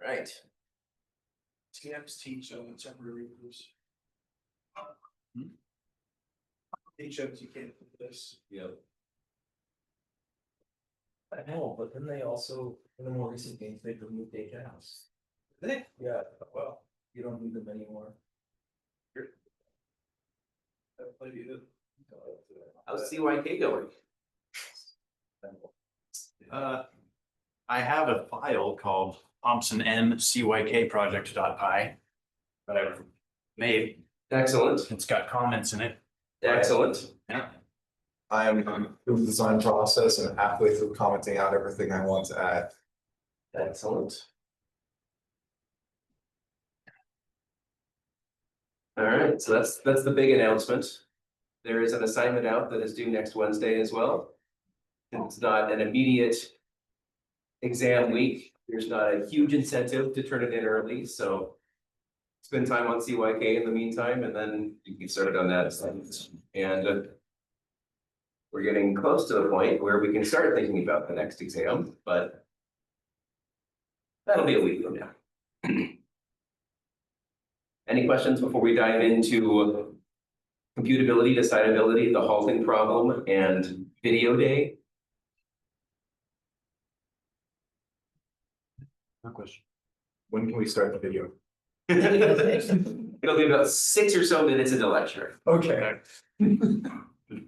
right. TMs teach on temporary groups. HMs, you can't do this. Yep. I know, but then they also, in the more recent games, they've removed HMs. They? Yeah, well, you don't need them anymore. How's CYK going? I have a file called Thompson N CYK project.py that I've made. Excellent, It's got comments in it. excellent. Yeah. I'm through the design process and halfway through commenting out everything I want to add. Excellent. All right, so that's the big announcement. There is an assignment out that is due next Wednesday as well. It's not an immediate exam week. There's not a huge incentive to turn it in early, so spend time on CYK in the meantime, and then you can start on that assignment. And we're getting close to the point where we can start thinking about the next exam, but that'll be a week from now. Any questions before we dive into computability, decidability, the halting problem, and video day? No question. When can we start the video? It'll be about 6 or so minutes into lecture. Okay. Is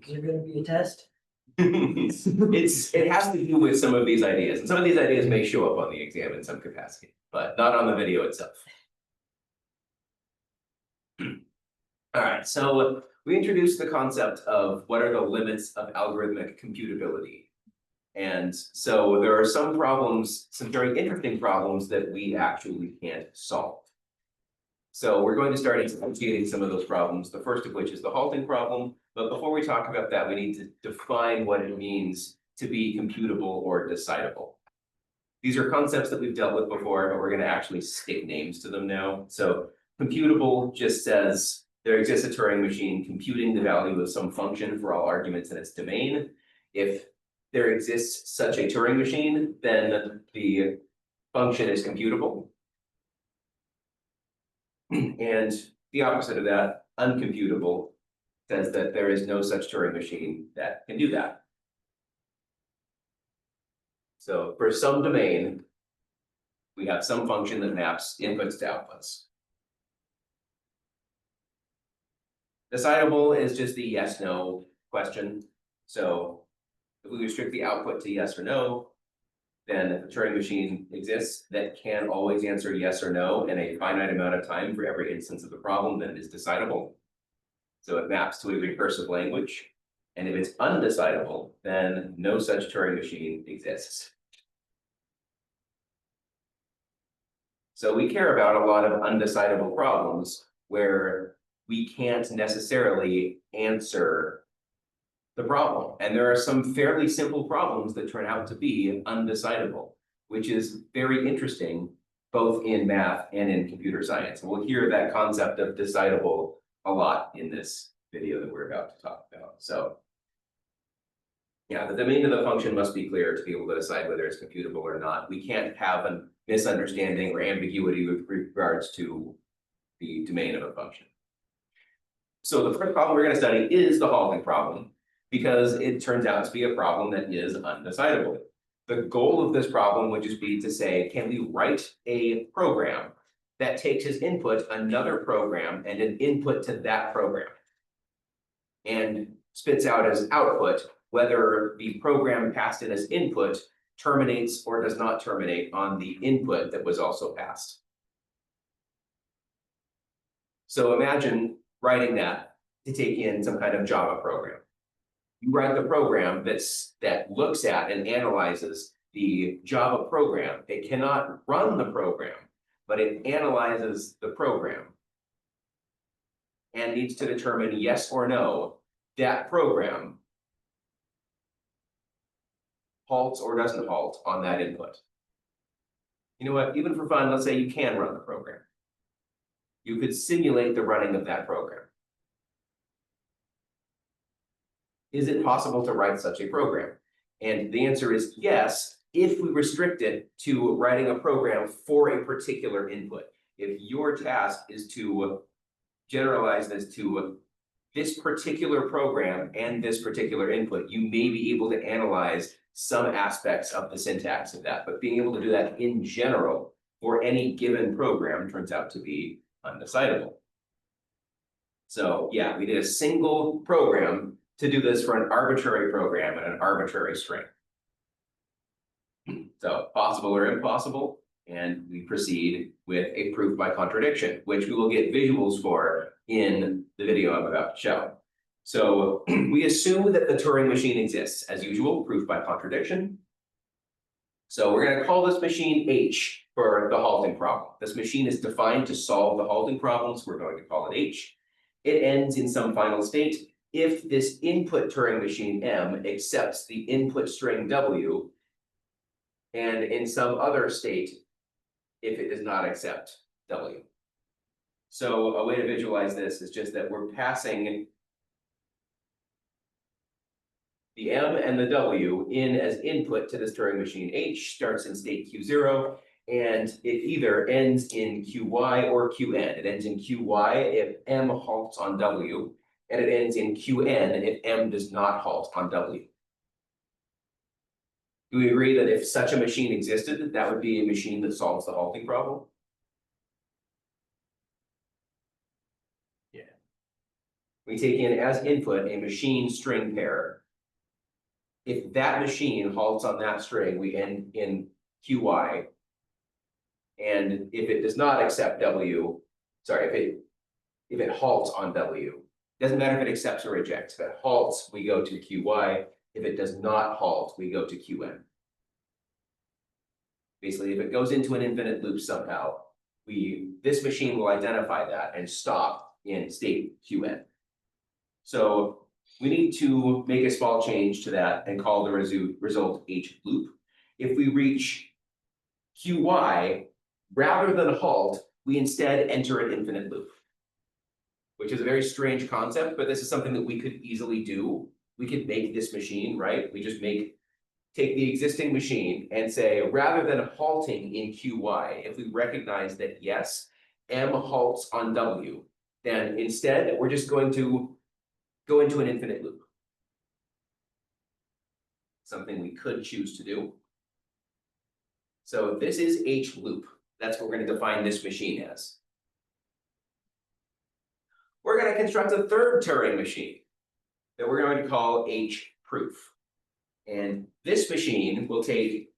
there gonna be a test? It has to do with some of these ideas, and some of these ideas may show up on the exam in some capacity, but not on the video itself. All right, so we introduced the concept of what are the limits of algorithmic computability. And so there are some problems, some very interesting problems that we actually can't solve. So we're going to start instantiating some of those problems, the first of which is the halting problem. But before we talk about that, we need to define what it means to be computable or decidable. These are concepts that we've dealt with before, but we're going to actually stick names to them now. So computable just says there exists a Turing machine computing the value of some function for all arguments in its domain. If there exists such a Turing machine, then the function is computable. And the opposite of that, uncomputable, says that there is no such Turing machine that can do that. So for some domain, we have some function that maps inputs to outputs. Decidable is just the yes/no question. So if we restrict the output to yes or no, then if a Turing machine exists that can always answer yes or no in a finite amount of time for every instance of the problem, then it is decidable. So it maps to a recursive language. And if it's undecidable, then no such Turing machine exists. So we care about a lot of undecidable problems where we can't necessarily answer the problem. And there are some fairly simple problems that turn out to be undecidable, which is very interesting, both in math and in computer science. And we'll hear that concept of decidable a lot in this video that we're about to talk about. So yeah, the domain of the function must be clear to be able to decide whether it's computable or not. We can't have a misunderstanding or ambiguity with regards to the domain of a function. So the first problem we're going to study is the halting problem, because it turns out to be a problem that is undecidable. The goal of this problem would just be to say, can we write a program that takes as input another program and an input to that program, and spits out as output whether the program passed in as input terminates or does not terminate on the input that was also passed. So imagine writing that to take in some kind of Java program. You write the program that looks at and analyzes the Java program. It cannot run the program, but it analyzes the program and needs to determine yes or no, that program halts or doesn't halt on that input. You know what, even for fun, let's say you can run the program. You could simulate the running of that program. Is it possible to write such a program? And the answer is yes, if we restrict it to writing a program for a particular input. If your task is to generalize this to this particular program and this particular input, you may be able to analyze some aspects of the syntax of that, but being able to do that in general for any given program turns out to be undecidable. So yeah, we did a single program to do this for an arbitrary program and an arbitrary string. So possible or impossible, and we proceed with a proof by contradiction, which we will get visuals for in the video I'm about to show. So we assume that the Turing machine exists, as usual, proof by contradiction. So we're going to call this machine H for the halting problem. This machine is defined to solve the halting problems. We're going to call it H. It ends in some final state if this input Turing machine M accepts the input string W, and in some other state if it does not accept W. So a way to visualize this is just that we're passing the M and the W in as input to this Turing machine. H starts in state Q0, and it either ends in QY or QN. It ends in QY if M halts on W, and it ends in QN if M does not halt on W. Do we agree that if such a machine existed, that would be a machine that solves the halting problem? Yeah. We take in as input a machine string pair. If that machine halts on that string, we end in QY. And if it does not accept W, sorry, if it halts on W, doesn't matter if it accepts or rejects. If it halts, we go to QY. If it does not halt, we go to QN. Basically, if it goes into an infinite loop somehow, this machine will identify that and stop in state QN. So we need to make a small change to that and call the result H loop. If we reach QY, rather than halt, we instead enter an infinite loop, which is a very strange concept, but this is something that we could easily do. We could make this machine, right? We just take the existing machine and say, rather than halting in QY, if we recognize that yes, M halts on W, then instead we're just going to go into an infinite loop. Something we could choose to do. So this is H loop. That's what we're going to define this machine as. We're going to construct a third Turing machine that we're going to call H proof. And this machine will take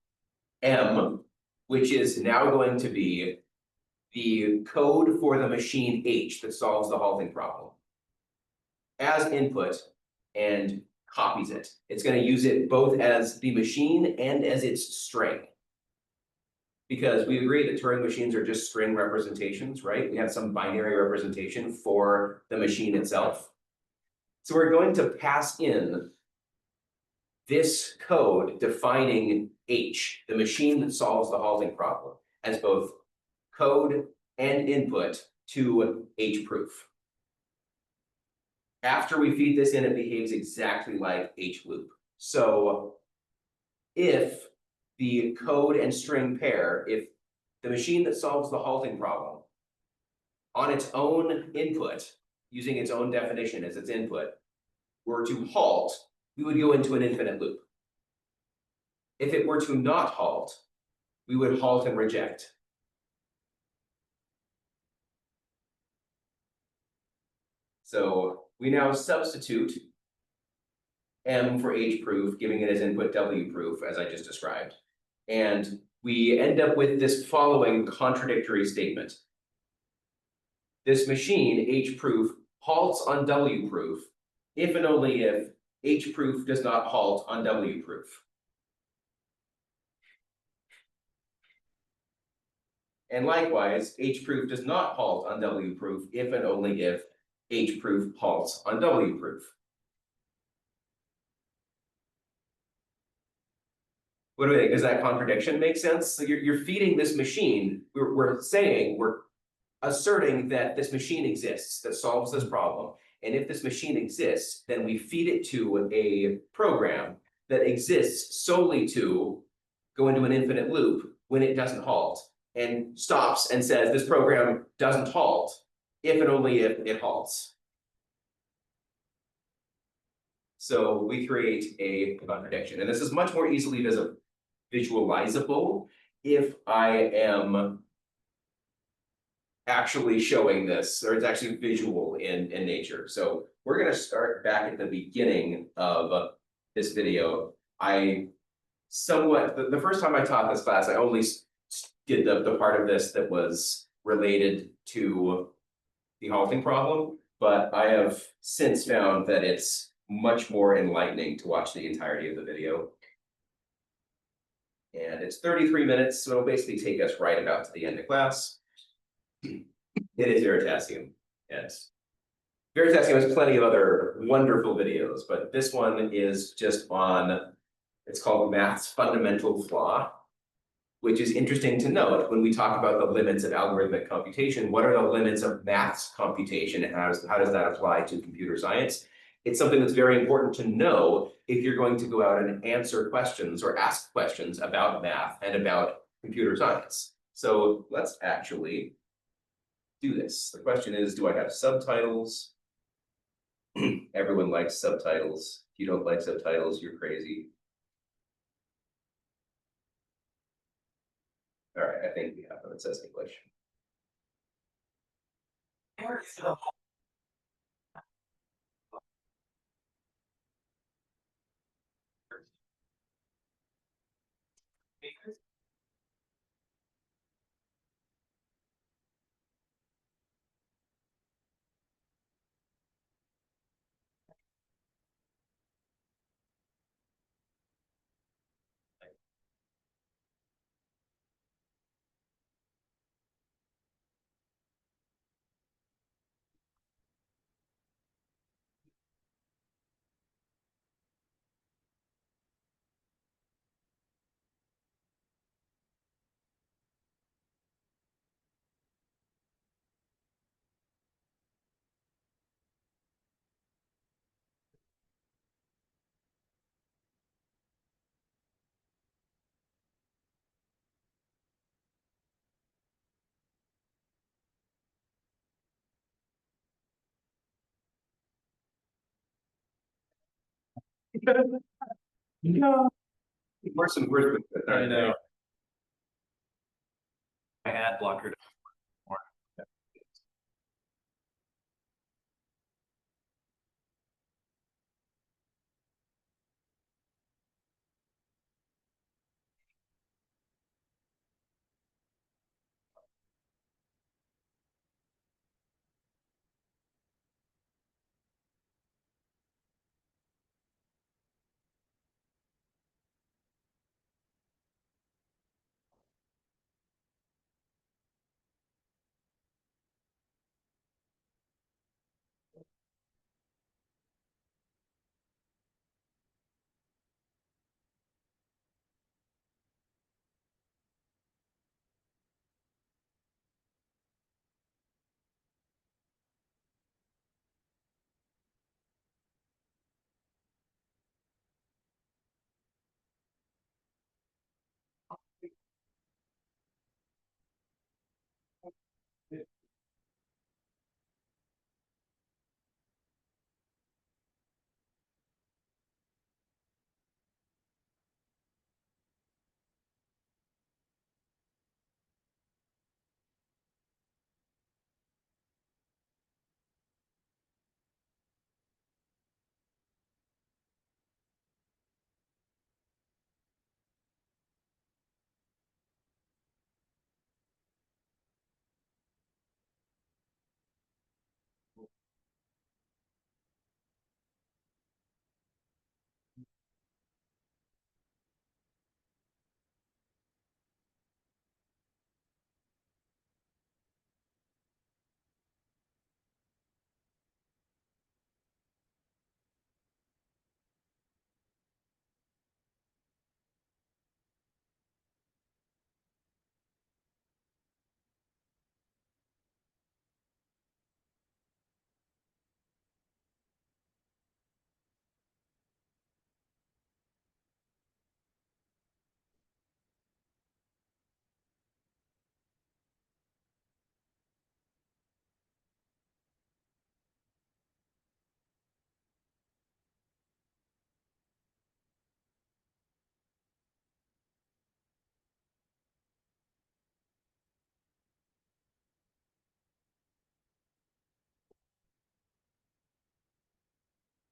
M, which is now going to be the code for the machine H that solves the halting problem, as input and copies it. It's going to use it both as the machine and as its string. Because we agree that Turing machines are just string representations, right? We have some binary representation for the machine itself. So we're going to pass in this code defining H, the machine that solves the halting problem, as both code and input to H proof. After we feed this in, it behaves exactly like H loop. So if the code and string pair, if the machine that solves the halting problem on its own input, using its own definition as its input, were to halt, we would go into an infinite loop. If it were to not halt, we would halt and reject. So we now substitute M for H proof, giving it as input W proof, as I just described. And we end up with this following contradictory statement. This machine, H proof, halts on W proof, if and only if H proof does not halt on W proof. And likewise, H proof does not halt on W proof if and only if H proof halts on W proof. What do we think? Does that contradiction make sense? So you're feeding this machine, we're asserting that this machine exists that solves this problem. And if this machine exists, then we feed it to a program that exists solely to go into an infinite loop when it doesn't halt, and stops and says, this program doesn't halt, if and only if it halts. So we create a contradiction, and this is much more easily visualizable if I am actually showing this, or it's actually visual in nature. So we're gonna start back at the beginning of this video. I somewhat, the first time I taught this class, I only did the part of this that was related to the halting problem, but I have since found that it's much more enlightening to watch the entirety of the video. And it's 33 minutes, so it'll basically take us right about to the end of class. It is Veritasium, yes. Veritasium has plenty of other wonderful videos, but this one is just on, it's called Math's Fundamental Flaw, which is interesting to note when we talk about the limits of algorithmic computation. What are the limits of math's computation, and how does that apply to computer science? It's something that's very important to know if you're going to go out and answer questions or ask questions about math and about computer science. So let's actually do this. The question is, do I have subtitles? Everyone likes subtitles. If you don't like subtitles, you're crazy. All right, I think we have them. It says English. No. Worse and worse. I know. My ad blocker.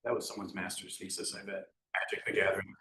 That was someone's master's thesis, I bet. Magic the Gathering.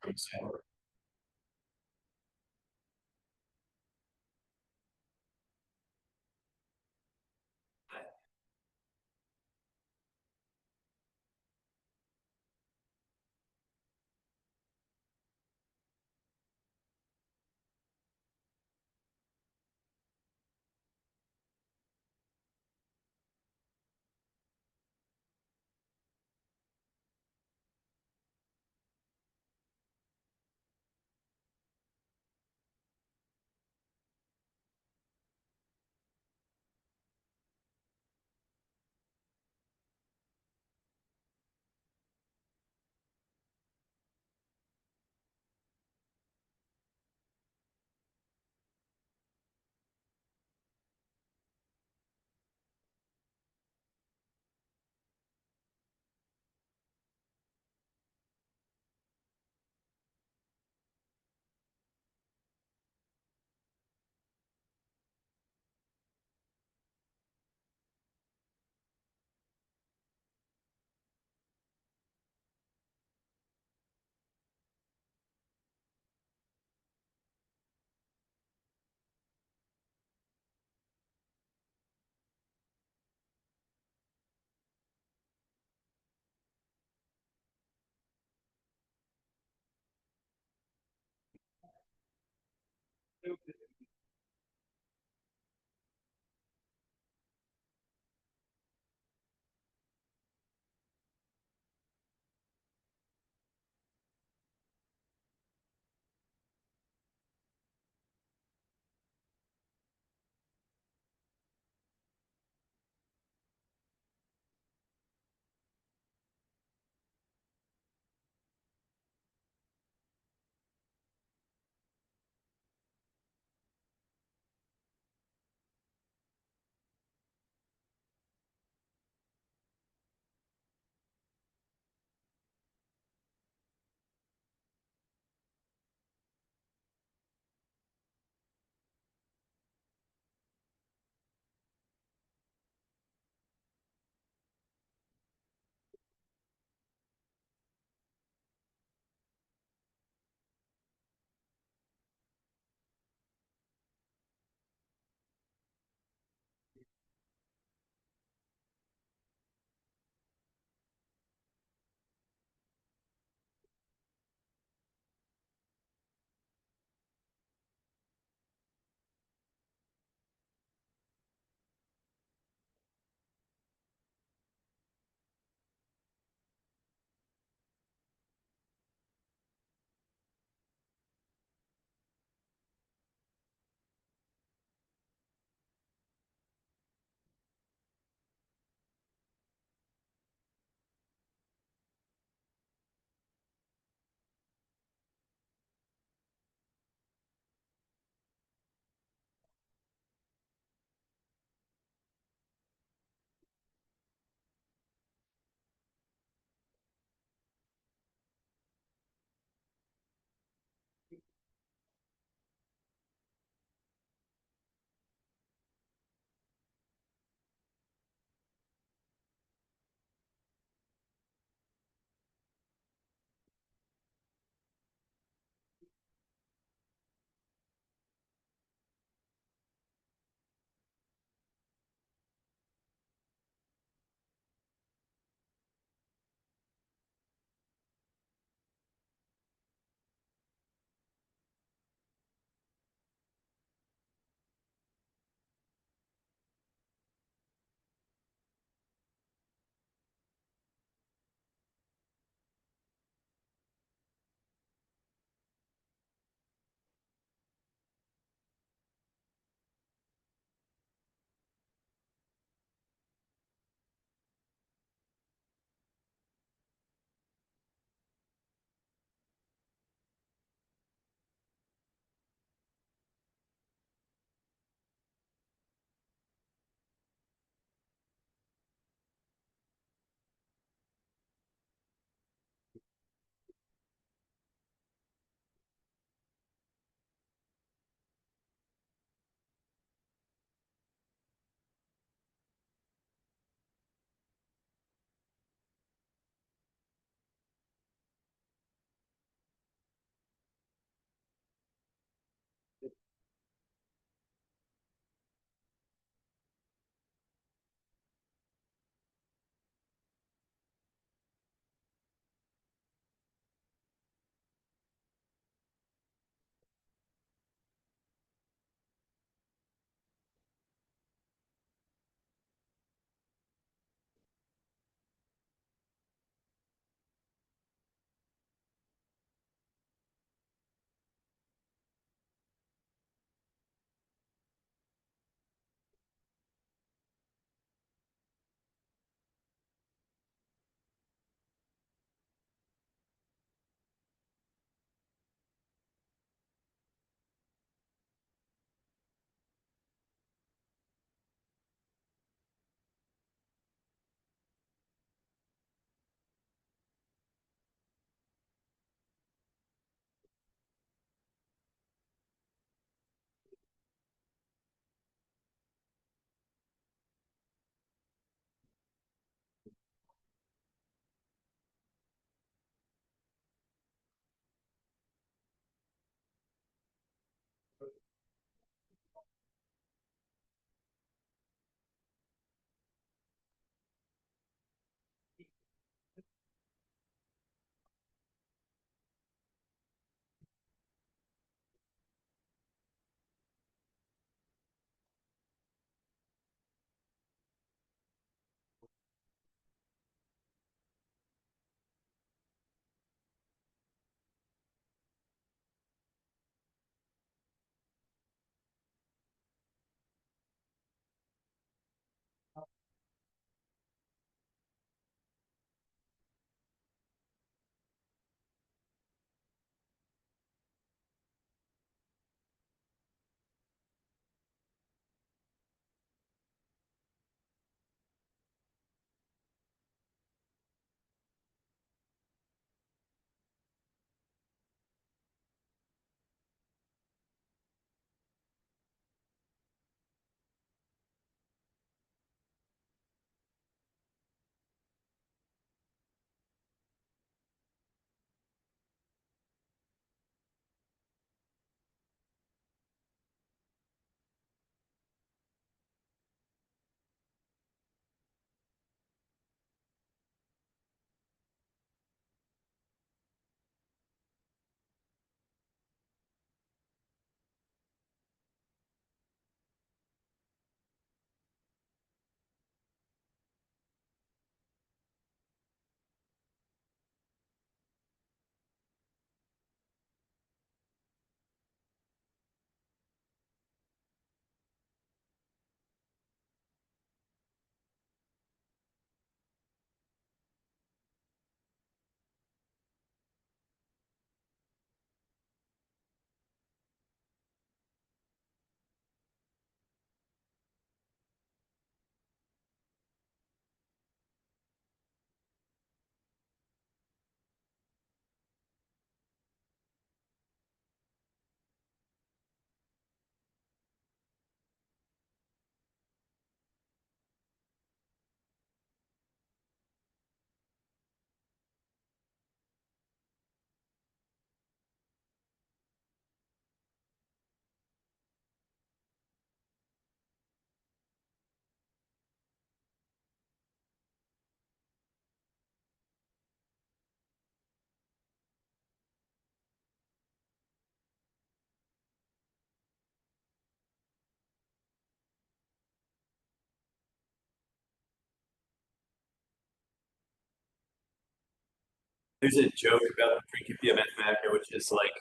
There's a joke about the Principia Mathematica, which is like,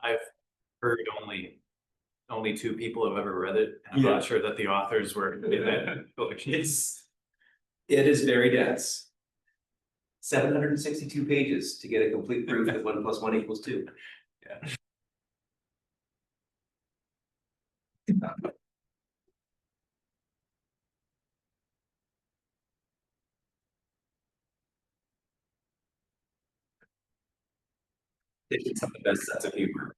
I've heard only two people have ever read it. And I'm Yeah. not sure that the authors were in that book. It is very dense. 762 pages to get a complete proof that 1 + 1 = 2. Yeah. It's the best sense of humor.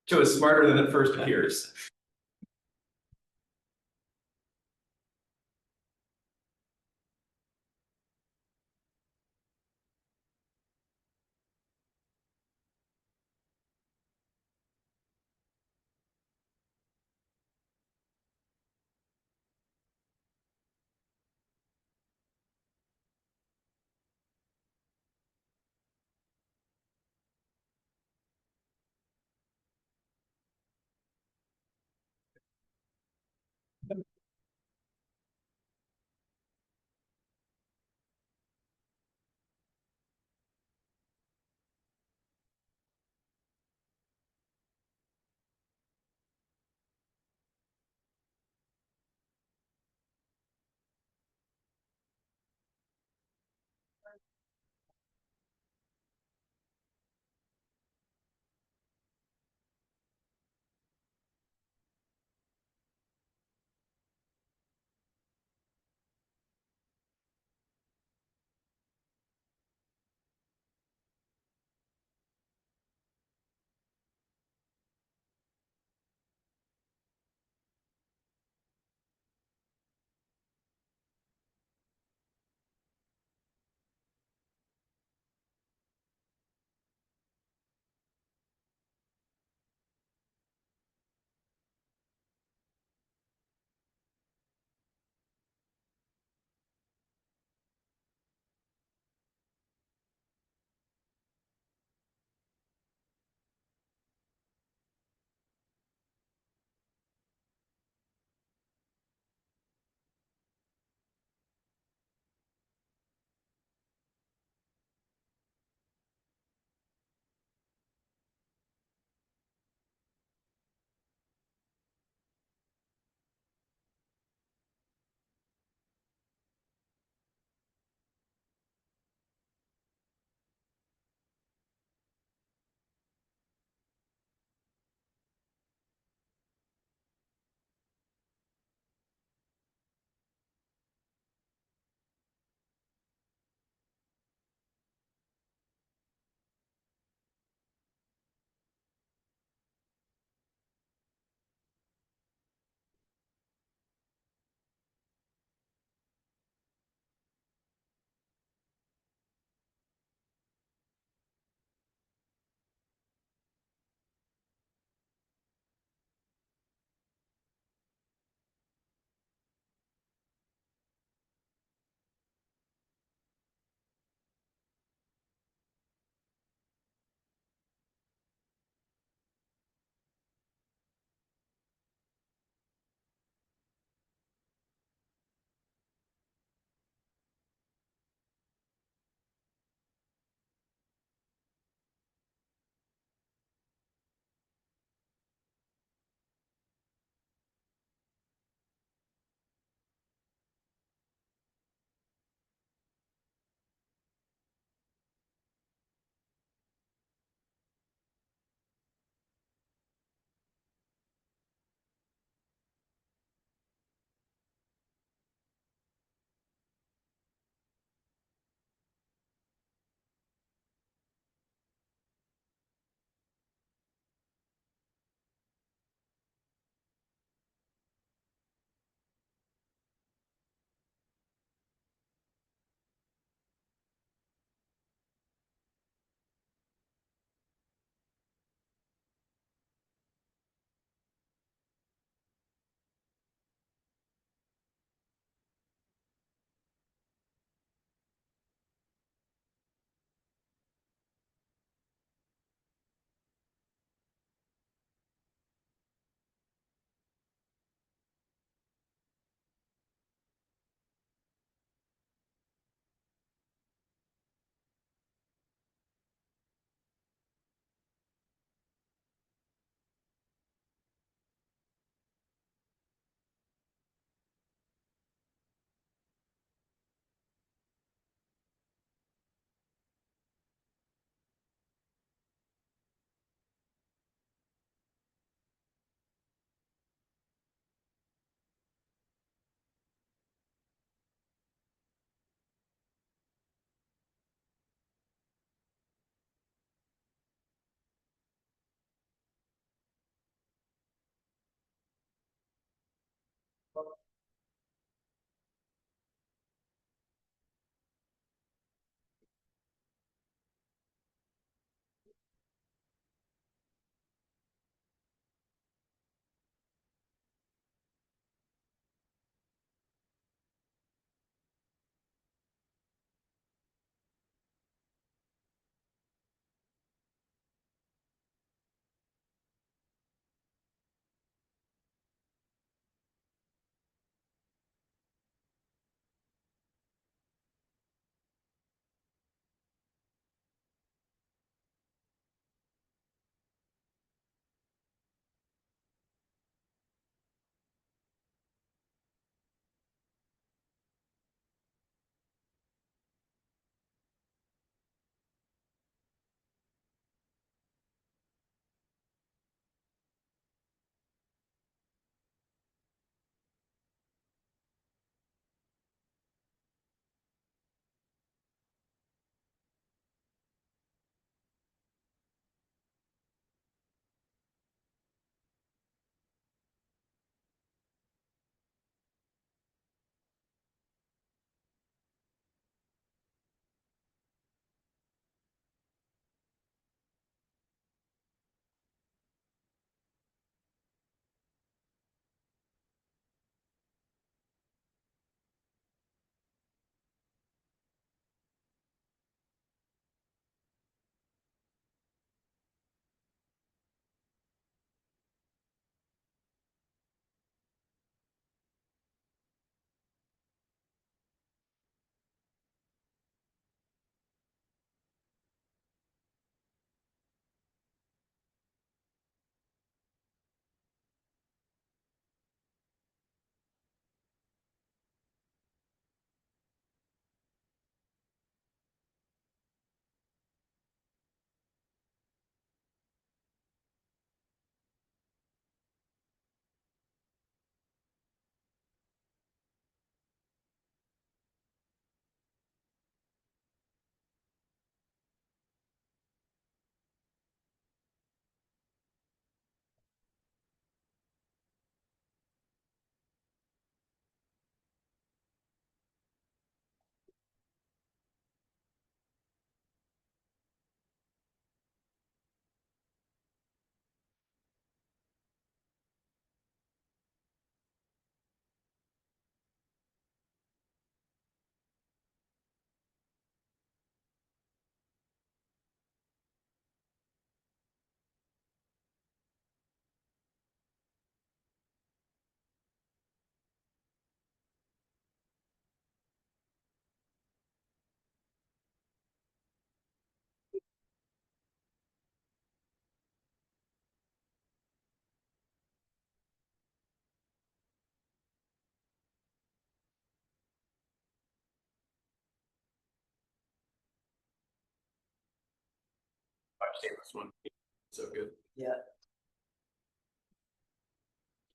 Joe is smarter than it first appears. seen this one. So good. Yeah.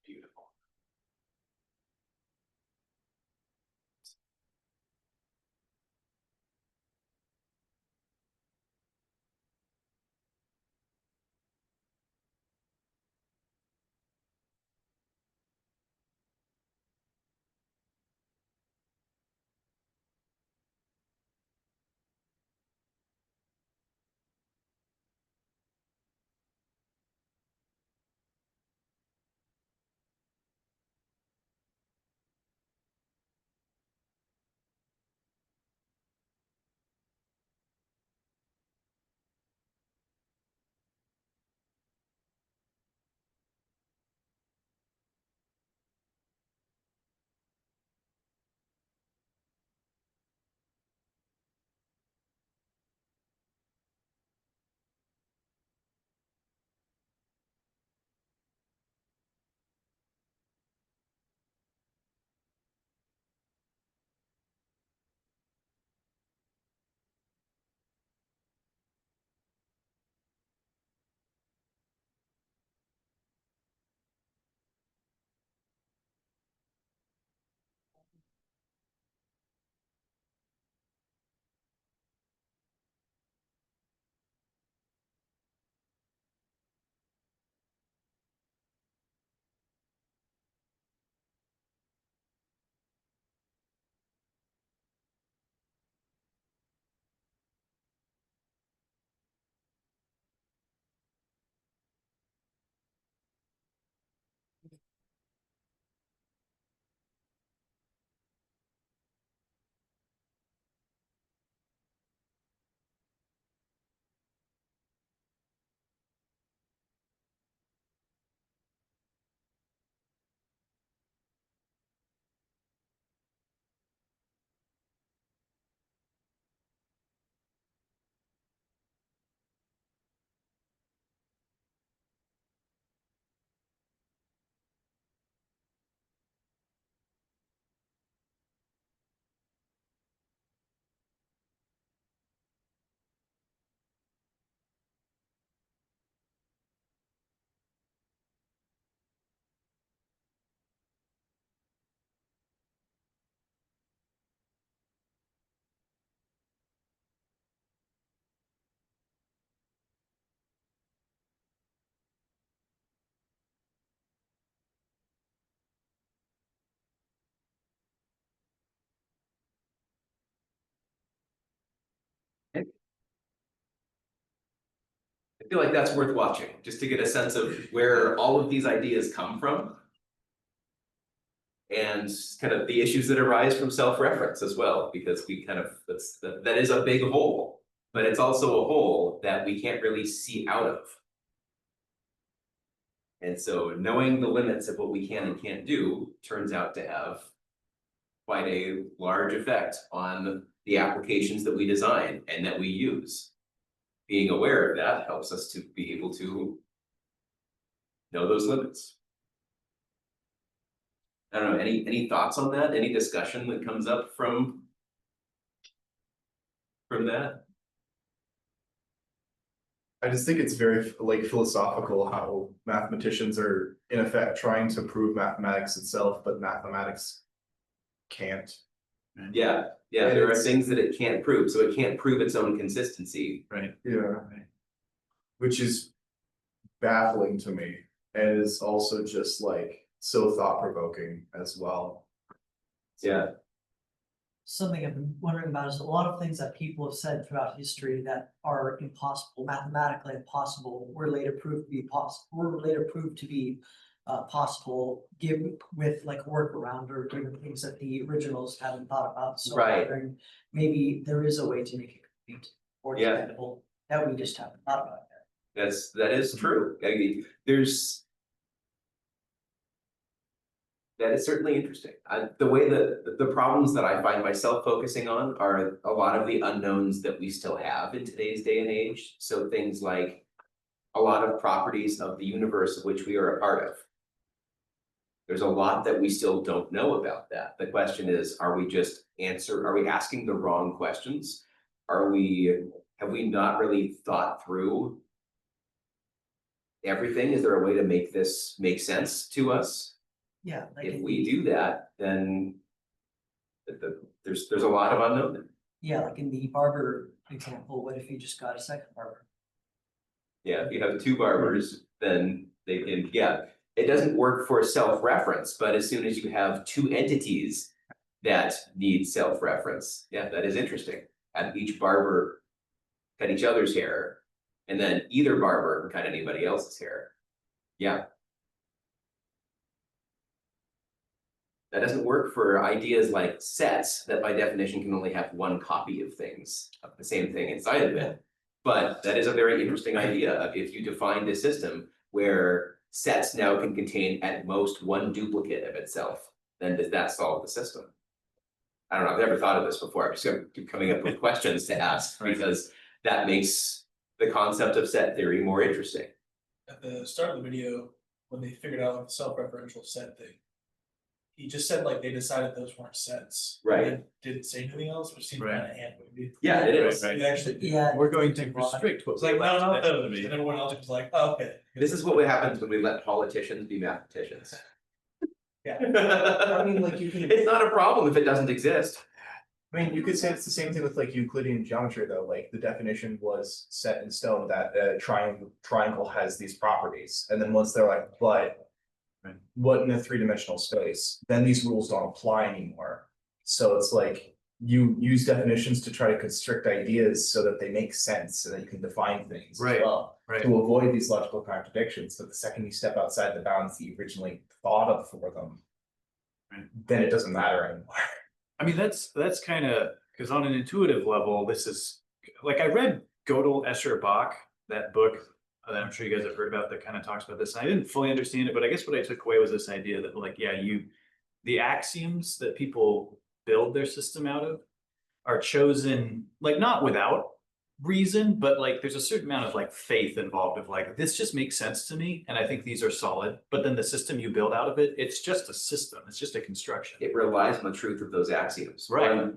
Beautiful. I feel like that's worth watching, just to get a sense of where all of these ideas come from. And kind of the issues that arise from self-reference as well, because we kind of, that is a big hole, but it's also a hole that we can't really see out of. And so knowing the limits of what we can and can't do turns out to have quite a large effect on the applications that we design and that we use. Being aware of that helps us to be able to know those limits. I don't know, any thoughts on that? Any discussion that comes up from that? I just think it's very like philosophical how mathematicians are in effect trying to prove mathematics itself, but mathematics can't. Yeah, And there are it's- things that it can't prove, so it can't prove its own consistency. Right. Yeah. Which is baffling to me, and is also just like so thought-provoking as well. Yeah, Something I've been wondering about is a lot of things that people have said throughout history that are impossible, mathematically impossible, were later proved to be possible, given with like workaround or given things that the originals haven't thought about. So I'm Right. wondering, maybe there is a way to make it complete or Yeah. dependable that we just haven't thought about yet. that is true. I mean, that is certainly interesting. The way that the problems that I find myself focusing on are a lot of the unknowns that we still have in today's day and age. So things like a lot of properties of the universe of which we are a part of. There's a lot that we still don't know about that. The question is, are we asking the wrong questions? Have we not really thought through everything? Is there a way to make this make sense to us? Yeah. like If in- we do that, then there's a lot of unknown. Yeah, like in the barber example, what if you just got a second barber? Yeah, if you have two barbers, then they can, yeah, it doesn't work for self-reference, but as soon as you have two entities that need self-reference, yeah, that is interesting. Have each barber cut each other's hair, and then either barber can cut anybody else's hair. Yeah. That doesn't work for ideas like sets that by definition can only have one copy of things, of the same thing inside of it. But that is a very interesting idea of if you defined a system where sets now can contain at most one duplicate of itself, then does that solve the system? I don't know, I've never thought of this before, I'm just gonna keep coming up with questions to ask, because that makes the concept of set theory more interesting. At the start of the video, when they figured out the self-referential set thing. He just said like they decided those weren't sets. Right. And didn't say anything else, which seemed Right. kind of hand-wavy. Yeah, it is. Right. It actually did. Yeah. We're going to restrict what It's we like, no, allow not to those, be. and everyone else was like, oh, okay. This is what happens when we let politicians be mathematicians. Yeah. I mean, like, you can- It's not a problem if it doesn't exist. I mean, you could say it's the same thing with like Euclidean geometry, though. Like the definition was set in stone that a triangle has these properties, and then once they're like, but Right. what in a three-dimensional space? Then these rules don't apply anymore. So it's like you use definitions to try to constrict ideas so that they make sense, so that you can define things as Right. well Right. to avoid these logical contradictions. But the second you step outside the bounds that you originally thought of for them, Right. then it doesn't matter anymore. I mean, that's kind of, because on an intuitive level, this is, like, I read Gödel, Escher, Bach, that book that I'm sure you guys have heard about that kind of talks about this. And I didn't fully understand it, but I guess what I took away was this idea that like, yeah, the axioms that people build their system out of are chosen, like not without reason, but like there's a certain amount of like faith involved of like, this just makes sense to me. And I think these are solid, but then the system you build out of it, it's just a system. It's just a construction. It relies on the truth of those axioms. Right.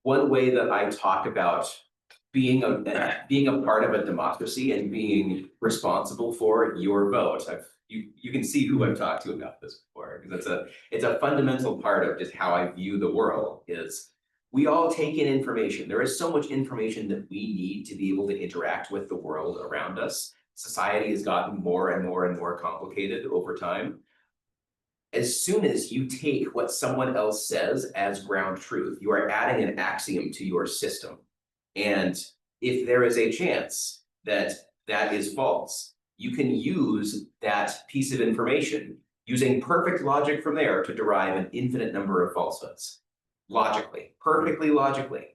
One way that I talk about being a part of a democracy and being responsible for your vote. You can see who I've talked to about this before, because it's a fundamental part of just how I view the world is we all take in information. There is so much information that we need to be able to interact with the world around us. Society has gotten more and more and more complicated over time. As soon as you take what someone else says as ground truth, you are adding an axiom to your system. And if there is a chance that that is false, you can use that piece of information using perfect logic from there to derive an infinite number of falsehoods. Logically, perfectly logically.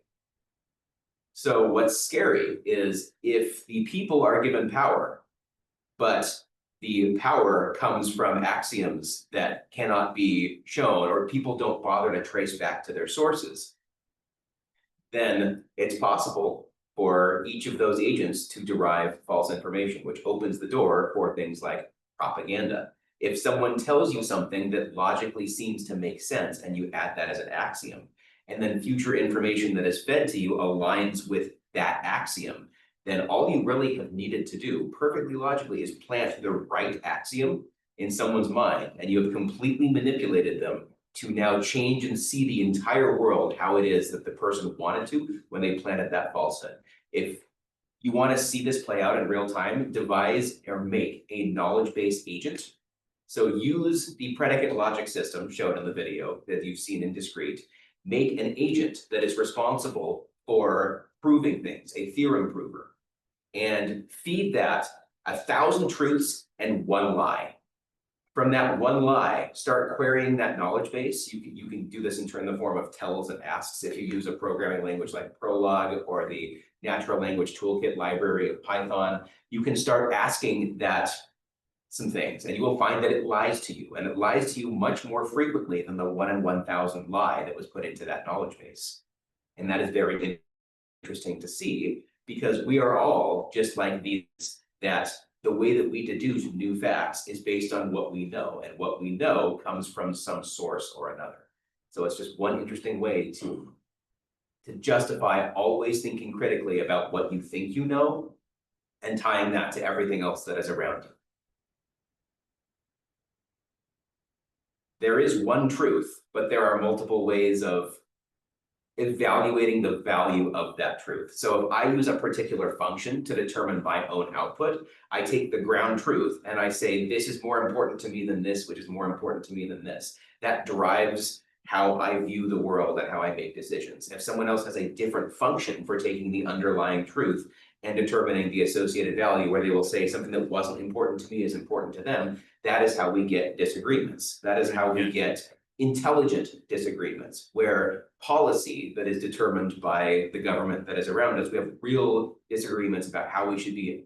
So what's scary is if the people are given power, but the power comes from axioms that cannot be shown, or people don't bother to trace back to their sources, then it's possible for each of those agents to derive false information, which opens the door for things like propaganda. If someone tells you something that logically seems to make sense and you add that as an axiom, and then future information that is fed to you aligns with that axiom, then all you really have needed to do perfectly logically is plant the right axiom in someone's mind, and you have completely manipulated them to now change and see the entire world how it is that the person wanted to when they planted that falsehood. If you want to see this play out in real time, devise or make a knowledge-based agent. So use the predicate logic system shown in the video that you've seen in Discrete. Make an agent that is responsible for proving things, a theorem prover, and feed that 1,000 truths and one lie. From that one lie, start querying that knowledge base. You can do this in the form of tells and asks if you use a programming language like Prolog or the natural language toolkit library of Python. You can start asking that some things, and you will find that it lies to you, and it lies to you much more frequently than the 1 in 1,000 lie that was put into that knowledge base. And that is very interesting to see, because we are all just like these, that the way that we deduce new facts is based on what we know, and what we know comes from some source or another. So it's just one interesting way to justify always thinking critically about what you think you know and tying that to everything else that is around you. there is one truth, but there are multiple ways of evaluating the value of that truth. So if I use a particular function to determine my own output, I take the ground truth and I say, this is more important to me than this, which is more important to me than this. That drives how I view the world and how I make decisions. If someone else has a different function for taking the underlying truth and determining the associated value, where they will say something that wasn't important to me is important to them, that is how we get disagreements. That is how we get intelligent disagreements, where policy that is determined by the government that is around us, we have real disagreements about how we should be